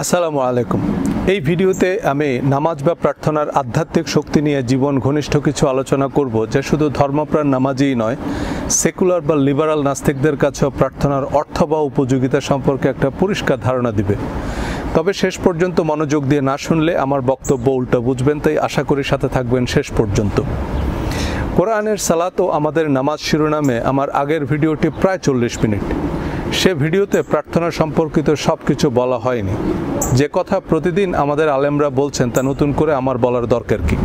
আসসালামু আলাইকুম। এই ভিডিওতে আমি নামাজ বা প্রার্থনার আধ্যাত্মিক শক্তি নিয়ে জীবন ঘনিষ্ঠ কিছু আলোচনা করব, যা শুধু ধর্মপ্রাণ নামাজই নয়, সেকুলার বা লিবারাল নাস্তিকদের কাছেও প্রার্থনার অর্থ বা উপযোগিতা সম্পর্কে একটা পরিষ্কার ধারণা দিবে। তবে শেষ পর্যন্ত মনোযোগ দিয়ে না শুনলে আমার বক্তব্য উল্টো বুঝবেন, তাই আশা করি সাথে থাকবেন শেষ পর্যন্ত। কোরআনের সালাত ও আমাদের নামাজ শিরোনামে আমার আগের ভিডিওটি প্রায় 40 মিনিট। সে ভিডিওতে প্রার্থনা সম্পর্কিত সব কিছু বলা হয়নি। যে কথা প্রতিদিন আমাদের আলেমরা বলছেন তা নতুন করে আমার বলার দরকার কি?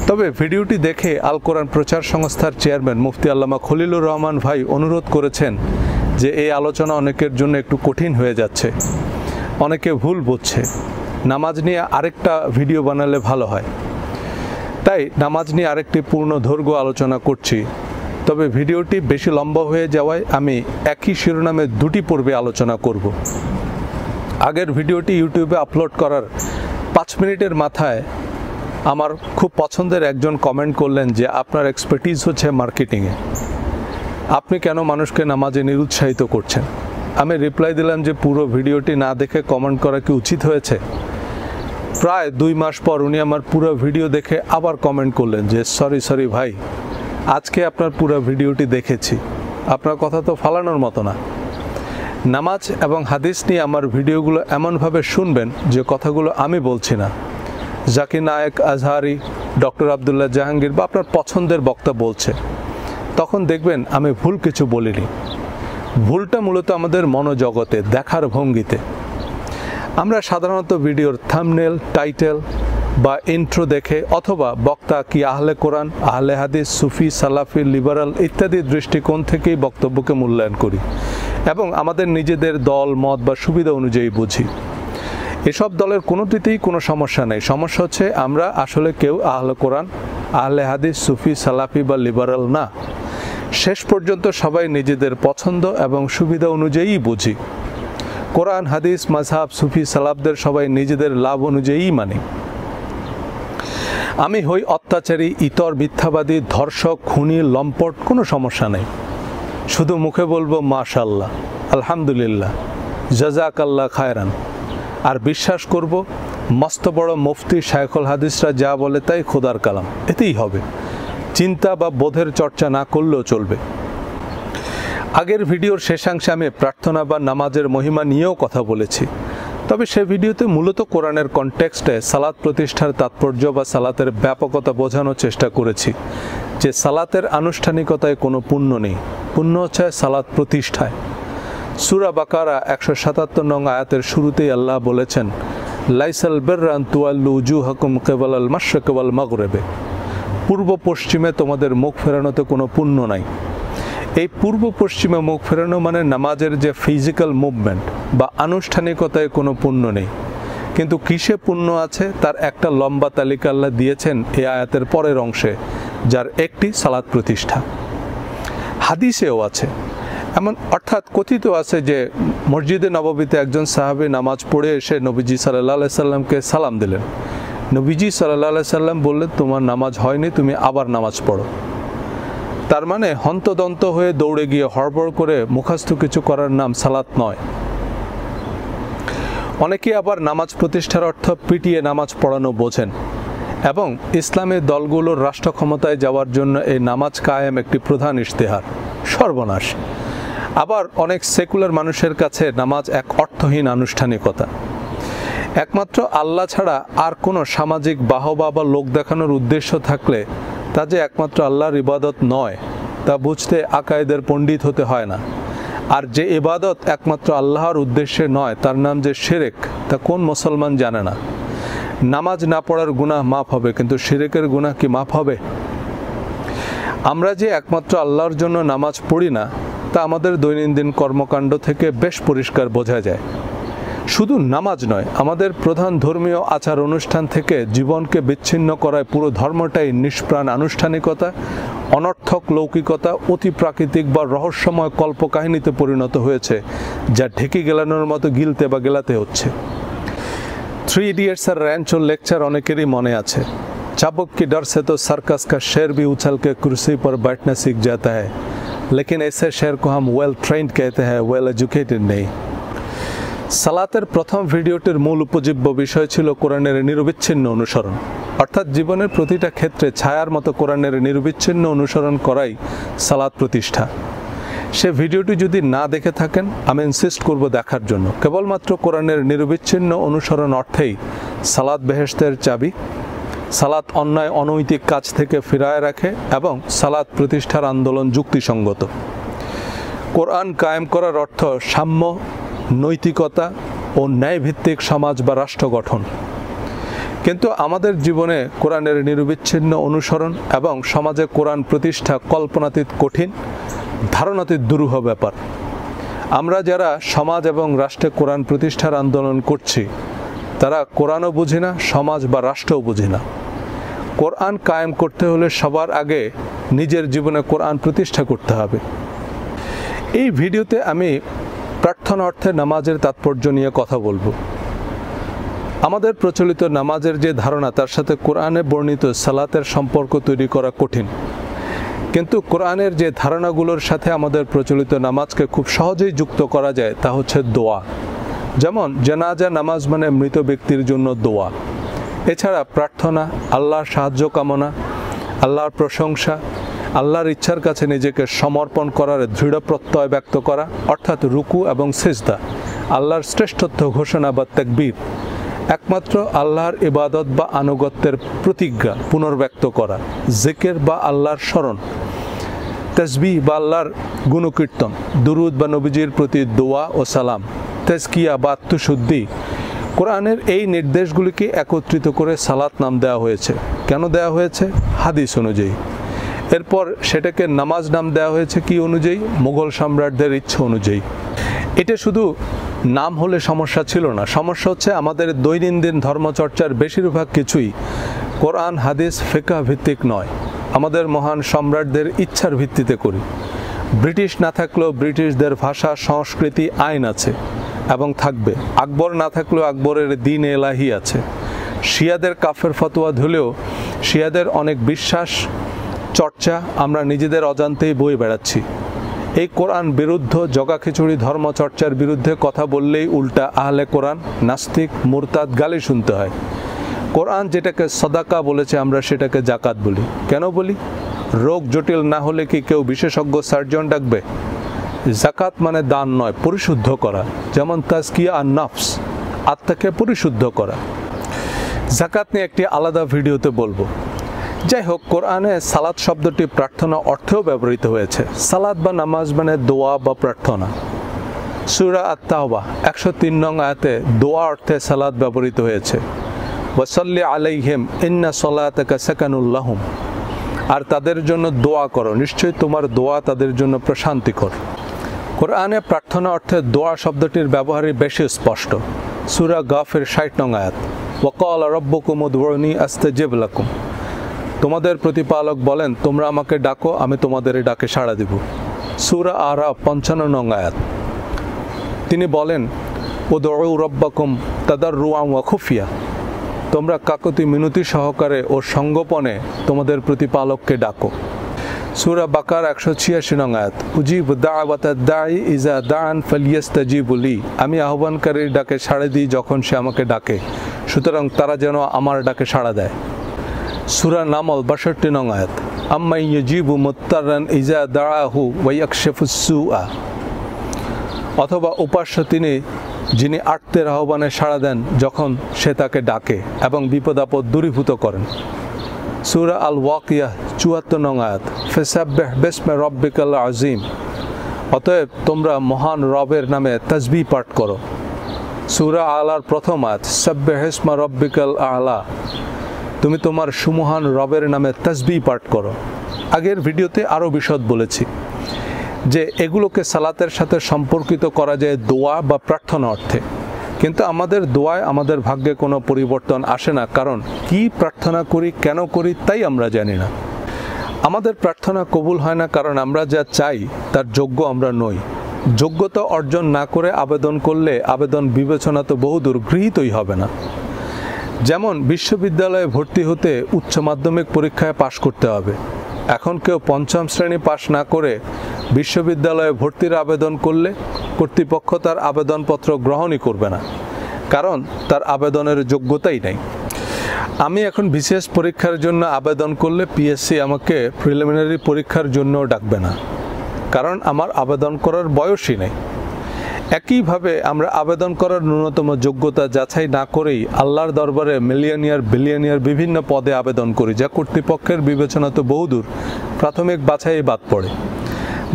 তবে ভিডিওটি দেখে আল কোরআন প্রচার সংস্থার চেয়ারম্যান মুফতি আল্লামা খলিলুর রহমান ভাই অনুরোধ করেছেন যে এই আলোচনা অনেকের জন্য একটু কঠিন হয়ে যাচ্ছে, অনেকে ভুল বুঝছে, নামাজ নিয়ে আরেকটা ভিডিও বানালে ভালো হয়। তাই নামাজ নিয়ে আরেকটি পূর্ণ দৈর্ঘ্য আলোচনা করছি। তবে ভিডিওটি বেশি লম্বা হয়ে যাওয়ায় আমি একই শিরোনামে দুটি পর্বে আলোচনা করব। আগের ভিডিওটি ইউটিউবে আপলোড করার 5 মিনিটের মাথায় আমার খুব পছন্দের একজন কমেন্ট করলেন যে আপনার এক্সপার্টিজ হচ্ছে মার্কেটিংয়ে, আপনি কেন মানুষকে নামাজে নিরুৎসাহিত করছেন? আমি রিপ্লাই দিলাম যে পুরো ভিডিওটি না দেখে কমেন্ট করা কি উচিত হয়েছে? প্রায় 2 মাস পর উনি আমার পুরো ভিডিও দেখে আবার কমেন্ট করলেন যে সরি ভাই, আজকে আপনার পুরো ভিডিওটি দেখেছি, আপনার কথা তো ফালানোর মতো না। নামাজ এবং হাদিস নিয়ে আমার ভিডিওগুলো এমনভাবে শুনবেন যে কথাগুলো আমি বলছি না, জাকির নায়েক, আজহারি, ডক্টর আবদুল্লাহ জাহাঙ্গীর বা আপনার পছন্দের বক্তা বলছে। তখন দেখবেন আমি ভুল কিছু বলিনি। ভুলটা মূলত আমাদের মনোজগতে, দেখার ভঙ্গিতে। আমরা সাধারণত ভিডিওর থাম্বনেল, টাইটেল বা ইন্ট্রো দেখে অথবা বক্তা কি আহলে কোরআন, আহলে হাদিস, সুফি, সালাফি, লিবারাল ইত্যাদি দৃষ্টিকোণ থেকেই বক্তব্যকে মূল্যায়ন করি এবং আমাদের নিজেদের দল, মত বা সুবিধা অনুযায়ী বুঝি। এসব দলের কোনোটিতেই কোনো সমস্যা নেই। সমস্যা হচ্ছে আমরা আসলে কেউ আহলে কোরআন, আহলে হাদিস, সুফি, সালাফি বা লিবারাল না। শেষ পর্যন্ত সবাই নিজেদের পছন্দ এবং সুবিধা অনুযায়ী বুঝি। কোরআন, হাদিস, মাযহাব, সুফি, সালাফদের সবাই নিজেদের লাভ অনুযায়ী মানে। আমি হই অত্যাচারী, ইতর, মিথ্যাবাদী, ধর্ষক, খুনি, লম্পট, কোনো সমস্যা নেই। শুধু মুখে বলবো মাশাআল্লাহ, আলহামদুলিল্লাহ, জাযাকাল্লাহ খায়রান, আর বিশ্বাস করব মস্ত বড় মুফতি, শায়খুল হাদিসরা যা বলে তাই খোদার কালাম, এতেই হবে। চিন্তা বা বোধের চর্চা না করলেও চলবে। আগের ভিডিওর শেষাংশে আমি প্রার্থনা বা নামাজের মহিমা নিয়েও কথা বলেছি। তবে সে ভিডিওতে মূলত কোরআনের কনটেক্সটে সালাত প্রতিষ্ঠার তাৎপর্য বা সালাতের ব্যাপকতা বোঝানোর চেষ্টা করেছি যে সালাতের আনুষ্ঠানিকতায় কোনো পুণ্য নেই, পুণ্য হচ্ছে সালাত প্রতিষ্ঠায়। সূরা বাকারা 177 নং আয়াতের শুরুতেই আল্লাহ বলেছেন, লাইসাল বিররা আন তুওয়াল্লু উজুহাকুম কিবালাল মাশরিকি ওয়াল মাগরিবি, পূর্ব পশ্চিমে তোমাদের মুখ ফেরানোতে কোনো পুণ্য নাই। এই পূর্ব পশ্চিমে মুখ ফেরানো মানে নামাজের যে ফিজিক্যাল মুভমেন্ট বা আনুষ্ঠানিকতায় কোনো পুণ্য নেই। কিন্তু কিসে পুণ্য আছে তার একটা লম্বা তালিকা আল্লাহ দিয়েছেন এই আয়াতের পরের অংশে, যার একটি সালাত প্রতিষ্ঠা। হাদিসেও আছে এমন, অর্থাৎ কথিত আছে যে মসজিদে নববীতে একজন সাহাবী নামাজ পড়ে এসে নবীজি সাল্লাল্লাহু আলাইহি সাল্লামকে সালাম দিলেন। নবীজি সাল্লাল্লাহু আলাইহি সাল্লাম বললেন, তোমার নামাজ হয়নি, তুমি আবার নামাজ পড়ো। তার মানে হন্তদন্ত হয়ে দৌড়ে গিয়ে হড়বড় করে মুখস্থ কিছু করার নাম সালাত নয়। অনেকে আবার নামাজ প্রতিষ্ঠার অর্থ পিটিয়ে নামাজ পড়ানো বোঝেন এবং ইসলামের দলগুলোর রাষ্ট্র ক্ষমতায় যাওয়ার জন্য এই নামাজ কায়েম একটি প্রধান ইশতেহার। সর্বনাশ। আবার অনেক সেকুলার মানুষের কাছে নামাজ এক অর্থহীন আনুষ্ঠানিকতা। একমাত্র আল্লাহ ছাড়া আর কোনো সামাজিক বাহবা বা লোক দেখানোর উদ্দেশ্য থাকলে তা যে একমাত্র আল্লাহর ইবাদত নয় তা বুঝতে আকায়েদের পণ্ডিত হতে হয় না। আর যে ইবাদত একমাত্র আল্লাহর উদ্দেশ্যে নয় তার নাম যে শিরক, তা কোন মুসলমান জানে না? নামাজ না পড়ার গুনাহ মাফ হবে, কিন্তু শিরকের গুনাহ কি মাফ হবে? আমরা যে একমাত্র আল্লাহর জন্য নামাজ পড়ি না তা আমাদের দৈনন্দিন কর্মকাণ্ড থেকে বেশ পরিষ্কার বোঝা যায়। শুধু নামাজ নয়, আমাদের প্রধান ধর্মীয় আচার অনুষ্ঠান থেকে জীবনকে বিচ্ছিন্ন করায় পুরো ধর্মটাই নিষ্প্রাণ আনুষ্ঠানিকতা, অনর্থক লৌকিকতা, অতি প্রাকৃতিক বা রহস্যময় কল্পকাহিনীতে পরিণত হয়েছে, যা ঢেকে গেলানোর মতো গিলতে বা গেলাতে হচ্ছে। 3 ইডিয়টস আর র্যাঞ্চোর লেকচার অনেকেরই মনে আছে। চাবুক কি ডর সে তো সার্কাস কা শের ভি উছল কে কুর্সি পর बैठना सीख जाता है, लेकिन ऐसे शेर को हम वेल ट्रेन्ड कहते हैं, वेल एजुकेटेड नहीं। সালাতের প্রথম ভিডিওটির মূল উপজীব্য বিষয় ছিল কোরআনের নিরবিচ্ছিন্ন অনুসরণ, অর্থাৎ জীবনের প্রতিটা ক্ষেত্রে ছায়ার মতো কোরআনের নিরবিচ্ছিন্ন অনুসরণ করাই সালাত প্রতিষ্ঠা। সে ভিডিওটি যদি না দেখে থাকেন আমি ইনসিস্ট করব দেখার জন্য। কেবলমাত্র কোরআনের নিরবিচ্ছিন্ন অনুসরণ অর্থেই সালাত বেহেশতের চাবি, সালাত অন্যায় অনৈতিক কাজ থেকে ফিরায় রাখে এবং সালাত প্রতিষ্ঠার আন্দোলন যুক্তিসঙ্গত। কোরআন কায়েম করার অর্থ সাম্য, নৈতিকতা ও ন্যায়ভিত্তিক সমাজ বা রাষ্ট্র গঠন। কিন্তু আমাদের জীবনে কোরআনের নিরবিচ্ছিন্ন অনুসরণ এবং সমাজে কোরআন প্রতিষ্ঠা কল্পনাতীত কঠিন, ধারণাতীত দুরূহ ব্যাপার। আমরা যারা সমাজ এবং রাষ্ট্রে কোরআন প্রতিষ্ঠার আন্দোলন করছি তারা কোরআনও বুঝি না, সমাজ বা রাষ্ট্রও বুঝি না। কোরআন কায়েম করতে হলে সবার আগে নিজের জীবনে কোরআন প্রতিষ্ঠা করতে হবে। এই ভিডিওতে আমি প্রার্থনা অর্থে নামাজের তাৎপর্য নিয়ে কথা বলবো। আমাদের প্রচলিত নামাজের যে ধারণা তার সাথে কোরআনে বর্ণিত সালাতের সম্পর্ক তৈরি করা কঠিন, কিন্তু কোরআনের যে ধারণাগুলোর সাথে আমাদের প্রচলিত নামাজকে খুব সহজেই যুক্ত করা যায় তা হচ্ছে দোয়া। যেমন জানাজা নামাজ মানে মৃত ব্যক্তির জন্য দোয়া। এছাড়া প্রার্থনা, আল্লাহর সাহায্য কামনা, আল্লাহর প্রশংসা, আল্লাহর ইচ্ছার কাছে নিজেকে সমর্পণ করার দৃঢ় প্রত্যয় ব্যক্ত করা অর্থাৎ রুকু এবং সিজদা, আল্লাহর শ্রেষ্ঠত্ব ঘোষণা বা তাকবীর, একমাত্র আল্লাহর ইবাদত বা আনুগত্যের প্রতিজ্ঞা পুনর্ব্যক্ত করা, জিকির বা আল্লাহর স্মরণ, তাসবিহ বা আল্লাহর গুণকীর্তন, দুরুদ বা নবীজির প্রতি দোয়া ও সালাম, তাজকিয়া বা আত্মশুদ্ধি। কোরআনের এই নির্দেশগুলিকে একত্রিত করে সালাত নাম দেওয়া হয়েছে। কেন দেওয়া হয়েছে? হাদিস অনুযায়ী। এরপর সেটাকে নামাজ নাম দেওয়া হয়েছে কি অনুযায়ী? মুঘল সম্রাটদের ইচ্ছা অনুযায়ী। এটা শুধু নাম হলে সমস্যা ছিল না, সমস্যা হচ্ছে আমাদের দৈনন্দিন ধর্মচর্চার বেশিরভাগ কিছুই কোরআন, হাদিস, ফিকহ ভিত্তিক নয়। আমাদের মহান সম্রাটদের ইচ্ছার ভিত্তিতে করি। ব্রিটিশ না থাকলেও ব্রিটিশদের ভাষা, সংস্কৃতি, আইন আছে এবং থাকবে। আকবর না থাকলেও আকবরের দ্বীন এলাহি আছে। শিয়াদের কাফের ফতোয়া ধুলেও শিয়াদের অনেক বিশ্বাস চর্চা আমরা নিজেদের অজান্তেই বয়ে বেড়াচ্ছি। এই কোরআন বিরুদ্ধ জগা খিচুড়ি ধর্মচর্চার বিরুদ্ধে কথা বললেই উল্টা আহলে কোরআন, নাস্তিক, মুরতাদ গালি শুনতে হয়। কোরআন যেটাকে সদাকা বলেছে আমরা সেটাকে জাকাত বলি। কেন বলি? রোগ জটিল না হলে কি কেউ বিশেষজ্ঞ সার্জন ডাকবে? জাকাত মানে দান নয়, পরিশুদ্ধ করা। যেমন তাজকিয়া আর নফস, আত্মাকে পরিশুদ্ধ করা। জাকাত নিয়ে একটি আলাদা ভিডিওতে বলবো। যাই হোক, কোরআনে সালাত শব্দটি প্রার্থনা অর্থেও ব্যবহৃত হয়েছে। সালাত বা নামাজ মানে দোয়া বা প্রার্থনা। সূরা আত-তাওবা 103 নং আয়াতে দোয়া অর্থে সালাত ব্যবহৃত হয়েছে। ওয়াসাল্লি আলাইহিম ইন্না সলাতাকা সাকানুল লাহুম, আর তাদের জন্য দোয়া করো, নিশ্চয়ই তোমার দোয়া তাদের জন্য প্রশান্তিকর। কোরআনে প্রার্থনা অর্থে দোয়া শব্দটির ব্যবহারই বেশি স্পষ্ট। সূরা গাফির 60 নং আয়াত, ওয়াকালা রাব্বুকুম উদউনি আস্তাজিব লাকুম, তোমাদের প্রতিপালক বলেন তোমরা আমাকে ডাকো, আমি তোমাদের ডাকে সাড়া দিব। সূরা আরাফ 55 নং আয়াত, তিনি বলেন উদউ রাব্বাকুম তাদাররুআন ওয়া খুফিয়া, তোমরা কাকুতি মিনতি সহকারে ও সঙ্গোপনে তোমাদের প্রতিপালককে ডাকো। সূরা বাকার 186 নং আয়াত, উজিব দাওয়াতাদ দাঈ ইজা দাআন ফালিয়াস্তাজিবু লি, আমি আহ্বানকারীর ডাকে সাড়া দিই যখন সে আমাকে ডাকে, সুতরাং তারা যেন আমার ডাকে সাড়া দেয়। সূরা নামল 62 নং আয়াত, আম্মা ইয়াজিবু মুত্তারান ইজা দাআহু ওয়া ইয়াকশিফুস সুআ, অথবা উপাস্য তিনি যিনি আর্তের আহ্বানে সাড়া দেন যখন সে তাকে ডাকে এবং বিপদ আপদ দূরীভূত করেন। সূরা আল ওয়াকিয়া 74 নং আয়াত, ফাসাব্বিহ বিসমি রাব্বিকাল আযীম, অতএব তোমরা মহান রবের নামে তাসবিহ পাঠ করো। সূরা আলার প্রথম আয়াত, সাব্বিহ ইসমা রাব্বিকাল আ'লা, তুমি তোমার সুমহান রবের নামে তাসবিহ পাঠ করো। আগের ভিডিওতে আরও বিশদ বলেছি যে এগুলোকে সালাতের সাথে সম্পর্কিত করা যায় দোয়া বা প্রার্থনা অর্থে, কিন্তু আমাদের দোয়ায় আমাদের ভাগ্যে কোনো পরিবর্তন আসে না, কারণ কি প্রার্থনা করি, কেন করি তাই আমরা জানি না। আমাদের প্রার্থনা কবুল হয় না কারণ আমরা যা চাই তার যোগ্য আমরা নই। যোগ্যতা অর্জন না করে আবেদন করলে আবেদন বিবেচনা তো বহুদূর গৃহীতই হবে না। যেমন বিশ্ববিদ্যালয়ে ভর্তি হতে উচ্চ মাধ্যমিক পরীক্ষায় পাশ করতে হবে। এখন কেউ পঞ্চম শ্রেণী পাশ না করে বিশ্ববিদ্যালয়ে ভর্তির আবেদন করলে কর্তৃপক্ষ তার আবেদনপত্র গ্রহণই করবে না, কারণ তার আবেদনের যোগ্যতাই নাই। আমি এখন বিশেষ পরীক্ষার জন্য আবেদন করলে পিএসসি আমাকে প্রিলিমিনারি পরীক্ষার জন্য ডাকবে না, কারণ আমার আবেদন করার বয়সই নেই। একইভাবে আমরা আবেদন করার ন্যূনতম যোগ্যতা যাচাই না করেই আল্লাহর দরবারে মিলিয়নিয়ার বিলিয়নিয়ার বিভিন্ন পদে আবেদন করি, যা কর্তৃপক্ষের বিবেচনা তো বহুদূর প্রাথমিক বাছাই বাদ পড়ে।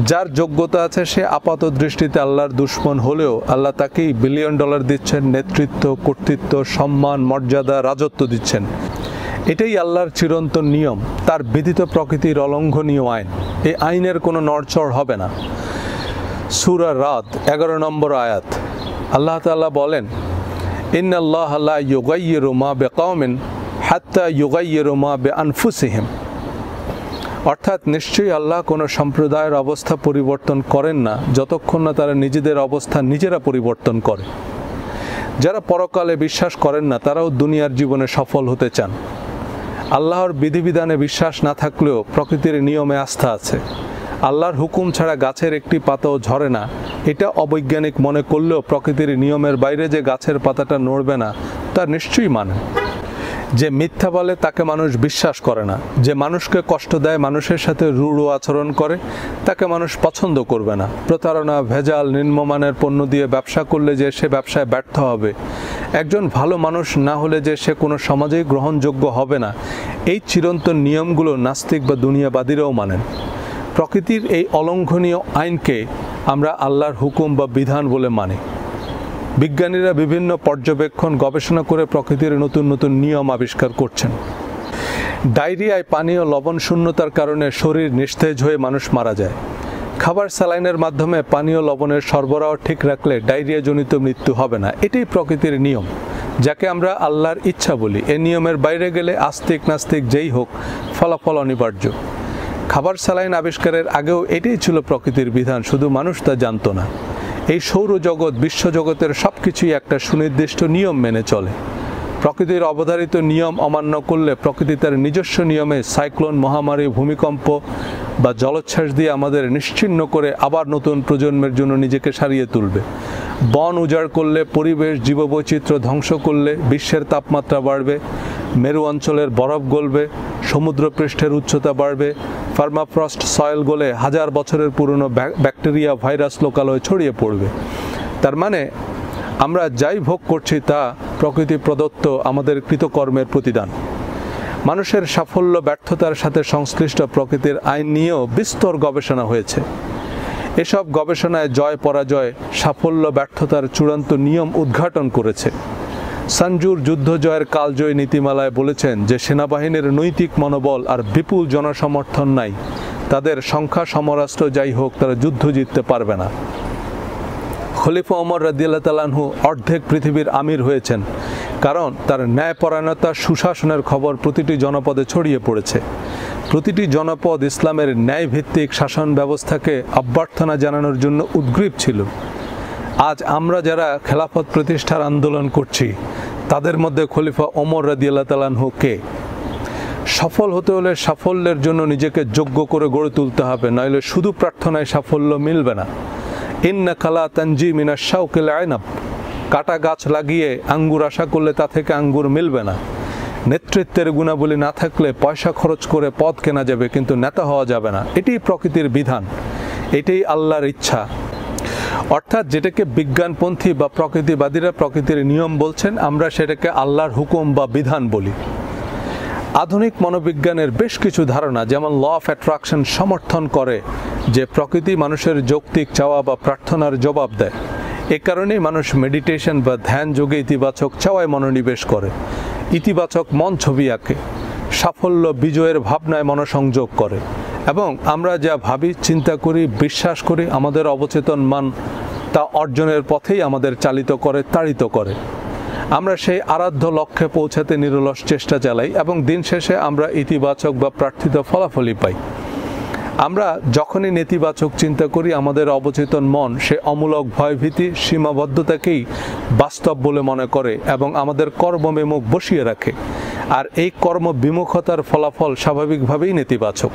যার যোগ্যতা আছে সে আপাত দৃষ্টিতে আল্লাহর দুশমন হলেও আল্লাহ তাকেই $বিলিয়ন দিচ্ছেন, নেতৃত্ব, কর্তৃত্ব, সম্মান, মর্যাদা, রাজত্ব দিচ্ছেন। এটাই আল্লাহর চিরন্তন নিয়ম, তার বিধিত প্রকৃতির অলঙ্ঘনীয় আইন। এই আইনের কোনো নড়চড় হবে না। সূরা রাদ 11 নম্বর আয়াত, আল্লাহ তাআলা বলেন, ইন্নাল্লাহা লা ইউগাইয়িরু মা বিকাওমিন হাত্তা ইউগাইয়িরু মা বিআনফুসিহিম। অর্থাৎ নিশ্চয়ই আল্লাহ কোনো সম্প্রদায়ের অবস্থা পরিবর্তন করেন না যতক্ষণ না তারা নিজেদের অবস্থা নিজেরা পরিবর্তন করে। যারা পরকালে বিশ্বাস করেন না তারাও দুনিয়ার জীবনে সফল হতে চান। আল্লাহর বিধিবিধানে বিশ্বাস না থাকলেও প্রকৃতির নিয়মে আস্থা আছে। আল্লাহর হুকুম ছাড়া গাছের একটি পাতাও ঝরে না, এটা অবৈজ্ঞানিক মনে করলেও প্রকৃতির নিয়মের বাইরে যে গাছের পাতাটা নড়বে না তা নিশ্চয়ই মানে। যে মিথ্যা বলে তাকে মানুষ বিশ্বাস করে না, যে মানুষকে কষ্ট দেয়, মানুষের সাথে রূঢ় আচরণ করে, তাকে মানুষ পছন্দ করবে না। প্রতারণা, ভেজাল, নিম্নমানের পণ্য দিয়ে ব্যবসা করলে যে সে ব্যবসায় ব্যর্থ হবে, একজন ভালো মানুষ না হলে যে সে কোনো সমাজেই গ্রহণযোগ্য হবে না, এই চিরন্তন নিয়মগুলো নাস্তিক বা দুনিয়াবাদীরাও মানেন। প্রকৃতির এই অলঙ্ঘনীয় আইনকে আমরা আল্লাহর হুকুম বা বিধান বলে মানি। বিজ্ঞানীরা বিভিন্ন পর্যবেক্ষণ গবেষণা করে প্রকৃতির নতুন নতুন নিয়ম আবিষ্কার করছেন। ডায়রিয়ায় পানীয় লবণ শূন্যতার কারণে শরীর নিস্তেজ হয়ে মানুষ মারা যায়। খাবার স্যালাইনের মাধ্যমে পানীয় লবণের সরবরাহ ঠিক রাখলে ডায়রিয়াজনিত মৃত্যু হবে না। এটাই প্রকৃতির নিয়ম, যাকে আমরা আল্লাহর ইচ্ছা বলি। এ নিয়মের বাইরে গেলে আস্তিক নাস্তিক যেই হোক, ফলাফল অনিবার্য। খাবার স্যালাইন আবিষ্কারের আগেও এটাই ছিল প্রকৃতির বিধান, শুধু মানুষ তা জানত না। এই সৌরজগৎ, বিশ্বজগতের সব কিছুই একটা সুনির্দিষ্ট নিয়ম মেনে চলে। প্রকৃতির অবধারিত নিয়ম অমান্য করলে প্রকৃতি তার নিজস্ব নিয়মে সাইক্লোন, মহামারী, ভূমিকম্প বা জলোচ্ছ্বাস দিয়ে আমাদের নিশ্চিহ্ন করে আবার নতুন প্রজন্মের জন্য নিজেকে সারিয়ে তুলবে। বন উজাড় করলে, পরিবেশ জীববৈচিত্র্য ধ্বংস করলে বিশ্বের তাপমাত্রা বাড়বে, মেরু অঞ্চলের বরফ গলবে, সমুদ্রপৃষ্ঠের উচ্চতা বাড়বে, পার্মাফ্রস্ট সয়েল গলে হাজার বছরের পুরনো ব্যাকটেরিয়া, ভাইরাস লোকালয়ে ছড়িয়ে পড়বে। তার মানে আমরা যাই ভোগ করছি তা প্রকৃতি প্রদত্ত আমাদের কৃতকর্মের প্রতিদান। মানুষের সাফল্য ব্যর্থতার সাথে সংশ্লিষ্ট প্রকৃতির আইন নিয়েও বিস্তর গবেষণা হয়েছে। এসব গবেষণায় জয় পরাজয়, সাফল্য ব্যর্থতার চূড়ান্ত নিয়ম উদ্ঘাটন করেছে। সঞ্জুর যুদ্ধ জয়ের কালজয়ী নীতিমালায় বলেছেন যে সেনাবাহিনীর নৈতিক মনোবল আর বিপুল জনসমর্থন নাই, তাদের সংখ্যা সমরাস্ত্র যাই হোক, তারা যুদ্ধ জিততে পারবে না। খলিফা ওমর রাদিয়াল্লাহু তাআলা আনহু অর্ধেক পৃথিবীর আমির হয়েছেন, কারণ তার ন্যায়পরায়ণতা, সুশাসনের খবর প্রতিটি জনপদে ছড়িয়ে পড়েছে। প্রতিটি জনপদ ইসলামের ন্যায়ভিত্তিক শাসন ব্যবস্থাকে অভ্যর্থনা জানানোর জন্য উদ্গ্রীব ছিল। আজ আমরা যারা খেলাফত প্রতিষ্ঠার আন্দোলন করছি, তাদের মধ্যে খলিফা ওমর রাদিয়াল্লাহু তাআলা আনহু কে? সফল হতে হলে সাফল্যের জন্য নিজেকে যোগ্য করে গড়ে তুলতে হবে, নইলে শুধু প্রার্থনায় সাফল্য মিলবে না। ইন্নাকা লা তানজি মিনাশ শাওকিল আইনাব, কাটা গাছ লাগিয়ে আঙ্গুর আশা করলে তা থেকে আঙ্গুর মিলবে না। নেতৃত্বের গুণাবলী না থাকলে পয়সা খরচ করে পদ কেনা যাবে, কিন্তু নেতা হওয়া যাবে না। এটাই প্রকৃতির বিধান, এটাই আল্লাহর ইচ্ছা। অর্থাৎ যেটাকে বিজ্ঞানপন্থী বা প্রকৃতিবাদীরা প্রকৃতির নিয়ম বলছেন, আমরা সেটাকে আল্লাহর হুকুম বা বিধান বলি। আধুনিক মনোবিজ্ঞানের বেশ কিছু ধারণা, যেমন ল অফ অ্যাট্রাকশন, সমর্থন করে যে প্রকৃতি মানুষের যৌক্তিক চাওয়া বা প্রার্থনার জবাব দেয়। এ কারণেই মানুষ মেডিটেশন বা ধ্যান যোগে ইতিবাচক চাওয়ায় মনোনিবেশ করে, ইতিবাচক মন ছবি আঁকে, সাফল্য বিজয়ের ভাবনায় মনোসংযোগ করে, এবং আমরা যা ভাবি, চিন্তা করি, বিশ্বাস করি, আমাদের অবচেতন মান তা অর্জনের পথেই আমাদের চালিত করে, তাড়িত করে। আমরা সেই আরাধ্য লক্ষ্যে পৌঁছাতে নিরলস চেষ্টা চালাই এবং দিন শেষে আমরা ইতিবাচক বা প্রার্থিত ফলাফলই পাই। আমরা যখনই নেতিবাচক চিন্তা করি, আমাদের অবচেতন মন সে অমূলক ভয়ভীতি, সীমাবদ্ধতাকেই বাস্তব বলে মনে করে এবং আমাদের কর্মবিমুখ বসিয়ে রাখে। আর এই কর্মবিমুখতার ফলাফল স্বাভাবিকভাবেই নেতিবাচক।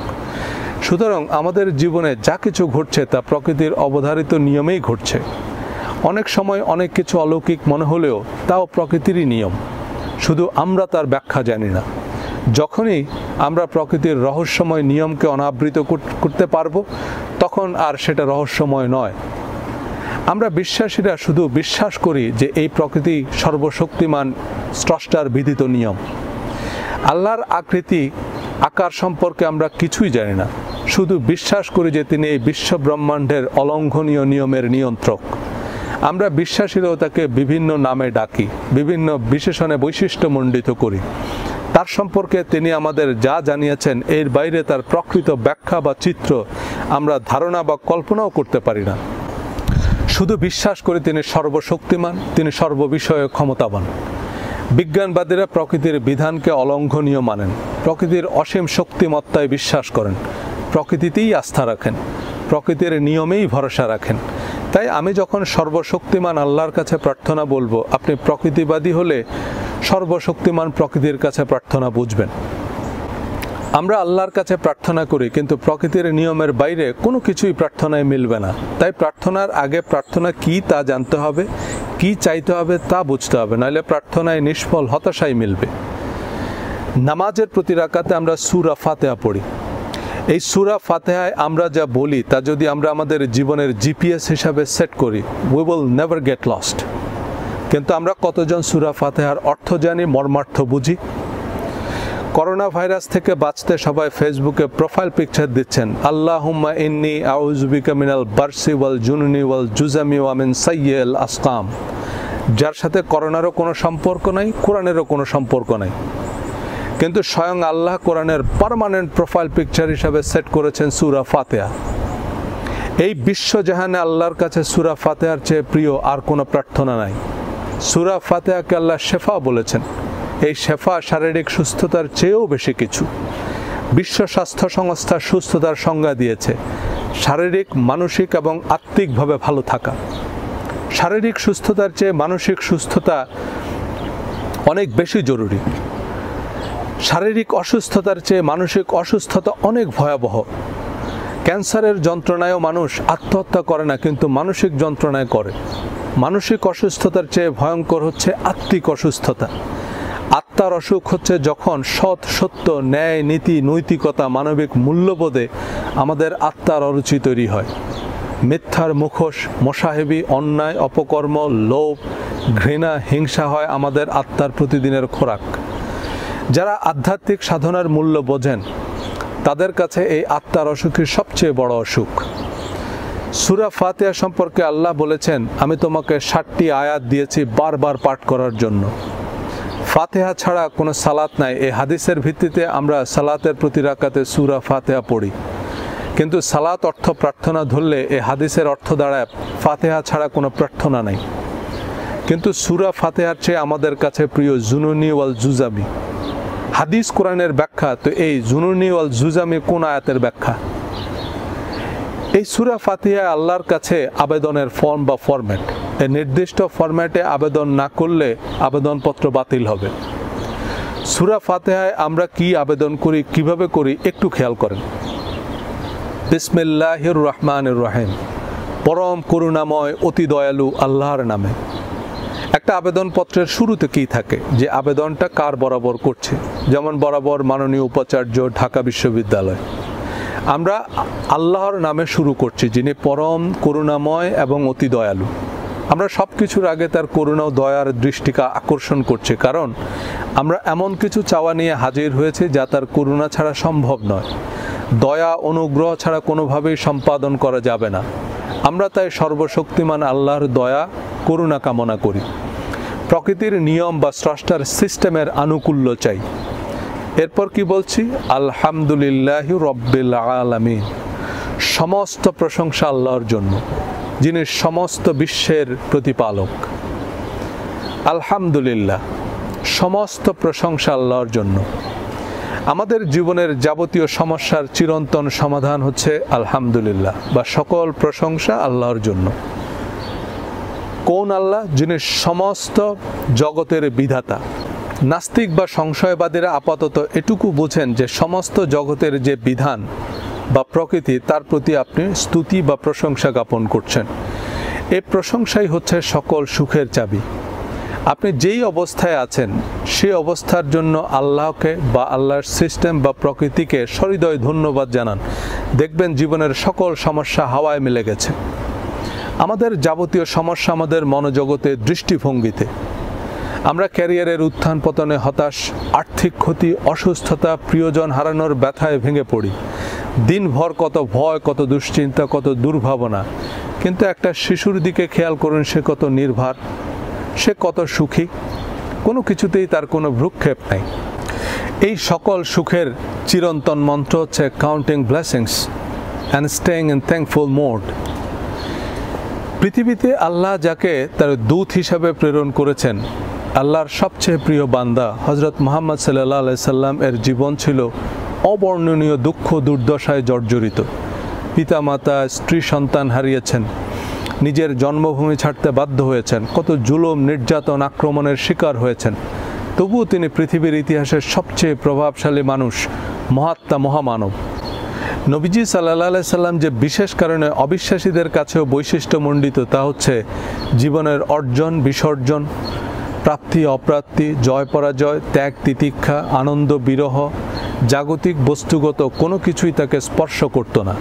সুতরাং আমাদের জীবনে যা কিছু ঘটছে তা প্রকৃতির অবধারিত নিয়মেই ঘটছে। অনেক সময় অনেক কিছু অলৌকিক মনে হলেও তাও প্রকৃতিরই নিয়ম, শুধু আমরা তার ব্যাখ্যা জানি না। যখনই আমরা প্রকৃতির রহস্যময় নিয়মকে অনাবৃত করতে পারবো, তখন আর সেটা রহস্যময় নয়। আমরা বিশ্বাসীরা শুধু বিশ্বাস করি যে এই প্রকৃতি সর্বশক্তিমান স্রষ্টার বিধিত নিয়ম। আল্লাহর আকৃতি আকার সম্পর্কে আমরা কিছুই জানি না, শুধু বিশ্বাস করি যে তিনি এই বিশ্ব ব্রহ্মাণ্ডের অলঙ্ঘনীয় নিয়মের নিয়ন্ত্রক। আমরা বিশ্বাসীরাও তাকে বিভিন্ন নামে ডাকি, বিভিন্ন বিশেষণে বৈশিষ্ট্যমণ্ডিত করি। তার সম্পর্কে তিনি আমাদের যা জানিয়েছেন এর বাইরে তার প্রকৃত ব্যাখ্যা বা চিত্র আমরা ধারণা বা কল্পনাও করতে পারি না। শুধু বিশ্বাস করি তিনি সর্বশক্তিমান, তিনি সর্ববিষয়ে ক্ষমতাবান। বিজ্ঞানবাদীরা প্রকৃতির বিধানকে অলঙ্ঘনীয় মানেন, প্রকৃতির অসীম শক্তিমত্তায় বিশ্বাস করেন, প্রকৃতিতেই আস্থা রাখেন, প্রকৃতির নিয়মেই ভরসা রাখেন। তাই আমি যখন সর্বশক্তিমান আল্লাহর কাছে প্রার্থনা বলবো, আপনি প্রকৃতিবাদী হলে সর্বশক্তিমান প্রকৃতির কাছে প্রার্থনা বুঝবেন। আমরা আল্লাহর কাছে প্রার্থনা করি, কিন্তু প্রকৃতির নিয়মের বাইরে কোনো কিছুই প্রার্থনায় মিলবে না। তাই প্রার্থনার আগে প্রার্থনা কি তা জানতে হবে, কি চাইতে হবে তা বুঝতে হবে, নাহলে প্রার্থনায় নিষ্ফল হতাশাই মিলবে। নামাজের প্রতি রাকাতে আমরা সূরা ফাতিহা পড়ি। এই সূরা ফাতিহায় আমরা যা বলি তা যদি আমরা আমাদের জীবনের জিপিএস হিসাবে সেট করি, we will never get lost. কিন্তু আমরা কতজন সূরা ফাতিহার অর্থ জানি, মর্মার্থ বুঝি? করোনা ভাইরাস থেকে বাঁচতে সবাই ফেসবুকে প্রোফাইল পিকচার দিচ্ছেন, আল্লাহুম্মা ইন্নী আউযু বিকা মিনাল বারসি ওয়াল জুনুনি ওয়াল জুজামি ওয়া মিন সাইয়্যিল আসকাম, যার সাথে করোনারও কোনো সম্পর্ক নাই, কোরআনেরও কোনো সম্পর্ক নাই। কিন্তু স্বয়ং আল্লাহ কোরআনের পার্মানেন্ট প্রোফাইল পিকচার হিসাবে সেট করেছেন সূরা ফাতিহা। এই বিশ্বজাহানে আল্লাহর কাছে সূরা ফাতিহার চেয়ে প্রিয় আর কোনো প্রার্থনা নাই। সূরা ফাতিহাকে আল্লাহ শেফা বলেছেন। এই শেফা শারীরিক সুস্থতার চেয়েও বেশি কিছু। বিশ্ব স্বাস্থ্য সংস্থা সুস্থতার সংজ্ঞা দিয়েছে শারীরিক, মানসিক এবং আত্মিকভাবে ভালো থাকা। শারীরিক সুস্থতার চেয়ে মানসিক সুস্থতা অনেক বেশি জরুরি। শারীরিক অসুস্থতার চেয়ে মানসিক অসুস্থতা অনেক ভয়াবহ। ক্যান্সারের যন্ত্রণায়ও মানুষ আত্মহত্যা করে না, কিন্তু মানসিক যন্ত্রণায় করে। মানসিক অসুস্থতার চেয়ে ভয়ঙ্কর হচ্ছে আত্মিক অসুস্থতা। আত্মার অসুখ হচ্ছে যখন সৎ, সত্য, ন্যায়, নীতি, নৈতিকতা, মানবিক মূল্যবোধে আমাদের আত্মার অরুচি তৈরি হয়। মিথ্যার মুখোশ, মোসাহেবি, অন্যায়, অপকর্ম, লোভ, ঘৃণা, হিংসা হয় আমাদের আত্মার প্রতিদিনের খোরাক। যারা আধ্যাত্মিক সাধনার মূল্য বোঝেন তাদের কাছে এই আত্মার অসুখই সবচেয়ে বড় অসুখ। সূরা ফাতিহা সম্পর্কে আল্লাহ বলেছেন, আমি তোমাকে 60টি আয়াত দিয়েছি বারবার পাঠ করার জন্য। ফাতিহা ছাড়া কোনো সালাত নাই। এই হাদিসের ভিত্তিতে আমরা সালাতের প্রতি রাকাতে সূরা ফাতিহা পড়ি, কিন্তু সালাত অর্থ প্রার্থনা ধরলে এই হাদিসের অর্থ দাঁড়ায় ফাতিহা ছাড়া কোনো প্রার্থনা নাই। কিন্তু সূরা ফাতিহার চেয়ে আমাদের কাছে প্রিয় জুনুনি ওয়াল জুজামি। হাদিস কোরআনের ব্যাখ্যা, তো এই জুনুনি ওয়াল জুজামি কোন আয়াতের ব্যাখ্যা? এই সূরা ফাতিহা আল্লাহর কাছে আবেদনের ফর্ম বা ফরম্যাট। এই নির্দিষ্ট ফরম্যাটে আবেদন না করলে আবেদনপত্র বাতিল হবে। সূরা ফাতিহায় আমরা কি আবেদন করি, কিভাবে করি একটু খেয়াল করেন। বিসমিল্লাহির রহমানির রহিম, পরম করুণাময় অতি দয়ালু আল্লাহর নামে। একটা আবেদনপত্রের শুরুতে কি থাকে, যে আবেদনটা কার বরাবর করছে। যেমন বরাবর মাননীয় উপাচার্য, ঢাকা বিশ্ববিদ্যালয়। আমরা আল্লাহর নামে শুরু করছি, যিনি পরম করুণাময় এবং অতি দয়ালু। আমরা সব কিছুর আগে তার করুণা ও দয়ার দৃষ্টিকে আকর্ষণ করছি, কারণ আমরা এমন কিছু চাওয়া নিয়ে হাজির হয়েছি যা তার করুণা ছাড়া সম্ভব নয়, দয়া অনুগ্রহ ছাড়া কোনোভাবেই সম্পাদন করা যাবে না। আমরা তাই সর্বশক্তিমান আল্লাহর দয়া, করুণা কামনা করি। প্রকৃতির নিয়ম বা স্রষ্টার সিস্টেমের আনুকূল্য চাই। এরপর কি বলছি? আলহামদুলিল্লাহি রব্বিল আলামিন, সমস্ত প্রশংসা আল্লাহর জন্য, যিনি সমস্ত বিশ্বের প্রতিপালক। আলহামদুলিল্লাহ, সমস্ত প্রশংসা আল্লাহর জন্য। আমাদের জীবনের যাবতীয় সমস্যার চিরন্তন সমাধান হচ্ছে আলহামদুলিল্লাহ, বা সকল প্রশংসা আল্লাহর জন্য। কোন আল্লাহ? যিনি সমস্ত জগতের বিধাতা। নাস্তিক বা সংশয়বাদীরা আপাতত এটুকু বোঝেন যে সমস্ত জগতের যে বিধান বা প্রকৃতি, তার প্রতি আপনি স্তুতি বা প্রশংসা জ্ঞাপন করছেন। এই প্রশংসাই হচ্ছে সকল সুখের চাবি। আপনি যেই অবস্থায় আছেন সেই অবস্থার জন্য আল্লাহকে বা আল্লাহর সিস্টেম বা প্রকৃতিকে সহৃদয় ধন্যবাদ জানান, দেখবেন জীবনের সকল সমস্যা হাওয়ায় মিলে গেছে। আমাদের যাবতীয় সমস্যা আমাদের মনোজগতে, দৃষ্টিভঙ্গিতে। আমরা ক্যারিয়ারের উত্থান পতনে হতাশ, আর্থিক ক্ষতি, অসুস্থতা, প্রিয়জন হারানোর ব্যথায় ভেঙে পড়ি। দিনভর কত ভয়, কত দুশ্চিন্তা, কত দুর্ভাবনা। কিন্তু একটা শিশুর দিকে খেয়াল করুন, সে কত নির্ভর, সে কত সুখী, কোনো কিছুতেই তার কোনো ভ্রুক্ষেপ নাই। এই সকল সুখের চিরন্তন মন্ত্র হচ্ছে counting blessings and staying in thankful mode. পৃথিবীতে আল্লাহ যাকে তার দূত হিসাবে প্রেরণ করেছেন, আল্লাহর সবচেয়ে প্রিয় বান্দা হজরত মুহাম্মদ সাল্লাল্লাহু আলাইহি সাল্লাম এর জীবন ছিল অবর্ণনীয় দুঃখ দুর্দশায় জর্জরিত। পিতামাতা, স্ত্রী, সন্তান হারিয়েছেন, নিজের জন্মভূমি ছাড়তে বাধ্য হয়েছেন, কত জুলুম, নির্যাতন, আক্রমণের শিকার হয়েছেন। তবুও তিনি পৃথিবীর ইতিহাসের সবচেয়ে প্রভাবশালী মানুষ, মহাত্মা, মহামানব। নবীজি সাল্লাল্লাহু আলাইহি সাল্লাম যে বিশেষ কারণে অবিশ্বাসীদের কাছেও বৈশিষ্ট্যমণ্ডিত, তা হচ্ছে জীবনের অর্জন, বিসর্জন, প্রাপ্তি, অপ্রাপ্তি, জয় পরাজয়, ত্যাগ, তিতিক্ষা, আনন্দ, বিরহ, জাগতিক বস্তুগত কোনো কিছুই তাকে স্পর্শ করত না।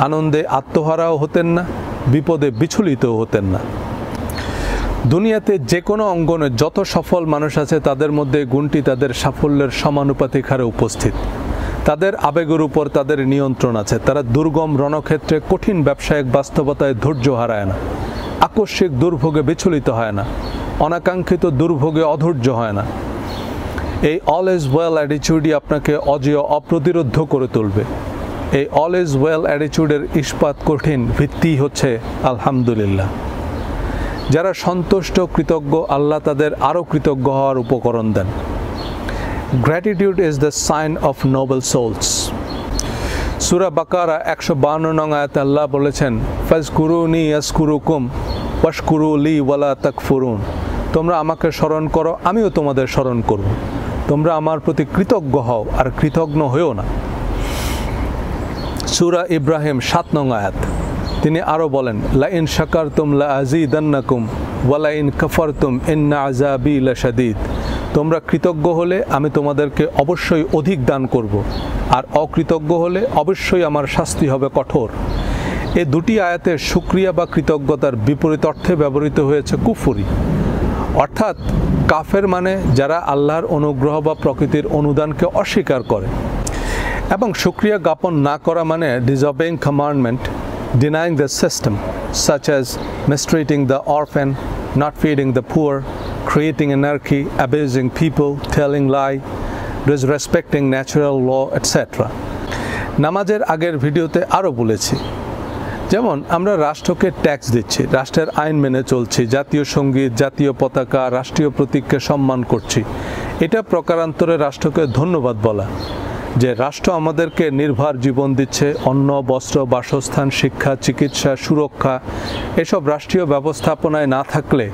আনন্দে আত্মহারাও হতেন না, বিপদে বিচলিতও হতেন না। দুনিয়াতে যে কোনো অঙ্গনে যত সফল মানুষ আছে, তাদের মধ্যে গুণটি তাদের সাফল্যের সমানুপাতিক হারে উপস্থিত। তাদের আবেগের উপর তাদের নিয়ন্ত্রণ আছে। তারা দুর্গম রণক্ষেত্রে, কঠিন ব্যবসায়িক বাস্তবতায় ধৈর্য হারায় না, আকস্মিক দুর্ভোগে বিচলিত হয় না, অনাকাঙ্ক্ষিত দুর্ভোগে অধৈর্য হয় না। এই অল ইজ ওয়েল অ্যাটিটিউডই আপনাকে অজেয়, অপ্রতিরোধ্য করে তুলবে। এই অল ইজ ওয়েল অ্যাটিটিউডের ইস্পাত কঠিন ভিত্তি হচ্ছে আলহামদুলিল্লাহ। যারা সন্তুষ্ট, কৃতজ্ঞ, আল্লাহ তাদের আরও কৃতজ্ঞ হওয়ার উপকরণ দেন। Gratitude is the sign of noble souls. সূরা বাকারা 152 নং আয়াতে আল্লাহ বলেছেন, ফাজকুরুনি ইয়াজকুরুকুম ওয়াশকুরু লি ওয়ালা তাকফুরুন। তোমরা আমাকে স্মরণ করো, আমিও তোমাদের স্মরণ করব। তোমরা আমার প্রতি কৃতজ্ঞ হও আর কৃতজ্ঞ হয়েও না। সূরা ইব্রাহিম 7 নং আয়াত, তিনি আরও বলেন, লা ইন শাকারতুম লা আযীদান্নাকুম ওয়া লা ইন কাফারতুম ইন্না আযাবি লাশাদীদ। তোমরা কৃতজ্ঞ হলে আমি তোমাদেরকে অবশ্যই অধিক দান করব, আর অকৃতজ্ঞ হলে অবশ্যই আমার শাস্তি হবে কঠোর। এই দুটি আয়াতে শুকরিয়া বা কৃতজ্ঞতার বিপরীত অর্থে ব্যবহৃত হয়েছে কুফরি, অর্থাৎ কাফের মানে যারা আল্লাহর অনুগ্রহ বা প্রকৃতির অনুদানকে অস্বীকার করে, এবং শুকরিয়া জ্ঞাপন না করা মানে disobeying commandment, denying the system, such as mistreating the orphan, not feeding the poor, creating anarchy, abusing people, telling lie, disrespecting natural law, etc. নামাজের আগের ভিডিওতে আরও বলেছি, যেমন আমরা রাষ্ট্রকে ট্যাক্স দিচ্ছি, রাষ্ট্রের আইন মেনে চলছি, জাতীয় সঙ্গীত, জাতীয় পতাকা, রাষ্ট্রীয় প্রতীককে সম্মান করছি। এটা প্রকারান্তরে রাষ্ট্রকে ধন্যবাদ বলা, যে রাষ্ট্র আমাদেরকে নির্ভর জীবন দিচ্ছে। অন্ন, বস্ত্র, বাসস্থান, শিক্ষা, চিকিৎসা, সুরক্ষা, এসব রাষ্ট্রীয় ব্যবস্থাপনায় না থাকলে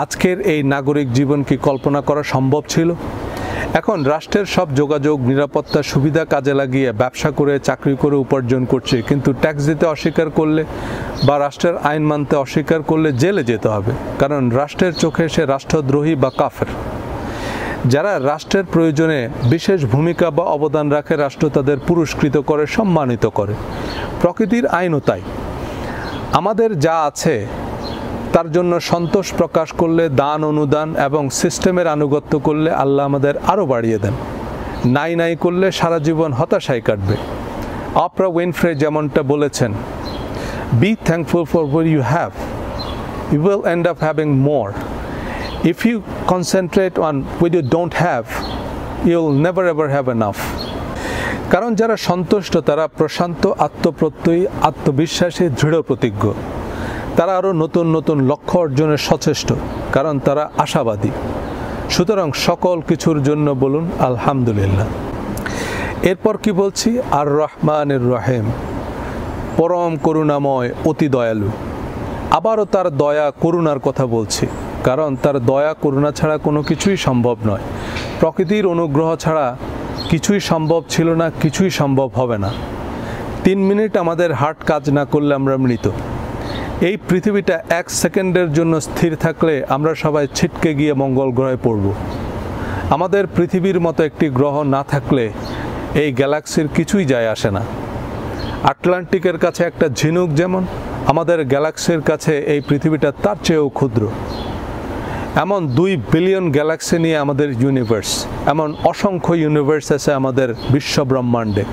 আজকের এই নাগরিক জীবন কি কল্পনা করা সম্ভব ছিল? এখন রাষ্ট্রের সব যোগাযোগ, নিরাপত্তা, সুবিধা কাজে লাগিয়ে ব্যবসা করে, চাকরি করে উপার্জন করছে, কিন্তু ট্যাক্স দিতে অস্বীকার করলে বা রাষ্ট্রের আইন মানতে অস্বীকার করলে জেলে যেতে হবে, কারণ রাষ্ট্রের চোখে সে রাষ্ট্রদ্রোহী বা কাফের। যারা রাষ্ট্রের প্রয়োজনে বিশেষ ভূমিকা বা অবদান রাখে, রাষ্ট্র তাদের পুরস্কৃত করে, সম্মানিত করে। প্রকৃতির আইনও তাই। আমাদের যা আছে তার জন্য সন্তোষ প্রকাশ করলে, দান, অনুদান এবং সিস্টেমের আনুগত্য করলে আল্লাহ আমাদের আরও বাড়িয়ে দেন। নাই নাই করলে সারা জীবন হতাশায় কাটবে। অপ্রা উইনফ্রে যেমনটা বলেছেন, be thankful for what you have, you will end up having more. If you concentrate on what you don't have, you'll never ever have enough. কারণ যারা সন্তুষ্ট তারা প্রশান্ত, আত্মপ্রত্যয়ী, আত্মবিশ্বাসী, দৃঢ় প্রতিজ্ঞ। তারা আরও নতুন নতুন লক্ষ্য অর্জনের সচেষ্ট, কারণ তারা আশাবাদী। সুতরাং সকল কিছুর জন্য বলুন আলহামদুলিল্লাহ। এরপর কি বলছি? আর রহমানির রহিম, পরম করুণাময়, অতি দয়ালু। আবারও তার দয়া, করুণার কথা বলছি, কারণ তার দয়া, করুণা ছাড়া কোনো কিছুই সম্ভব নয়। প্রকৃতির অনুগ্রহ ছাড়া কিছুই সম্ভব ছিল না, কিছুই সম্ভব হবে না। 3 মিনিট আমাদের হার্ট কাজ না করলে আমরা মৃত। এই পৃথিবীটা 1 সেকেন্ডের জন্য স্থির থাকলে আমরা সবাই ছিটকে গিয়ে মঙ্গল গ্রহে পড়ব। আমাদের পৃথিবীর মতো একটি গ্রহ না থাকলে এই গ্যালাক্সির কিছুই যায় আসে না। আটলান্টিকের কাছে একটা ঝিনুক যেমন, আমাদের গ্যালাক্সির কাছে এই পৃথিবীটা তার চেয়েও ক্ষুদ্র। এমন 2 বিলিয়ন গ্যালাক্সি নিয়ে আমাদের ইউনিভার্স, এমন অসংখ্য ইউনিভার্স আছে আমাদের বিশ্ব ব্রহ্মাণ্ডে।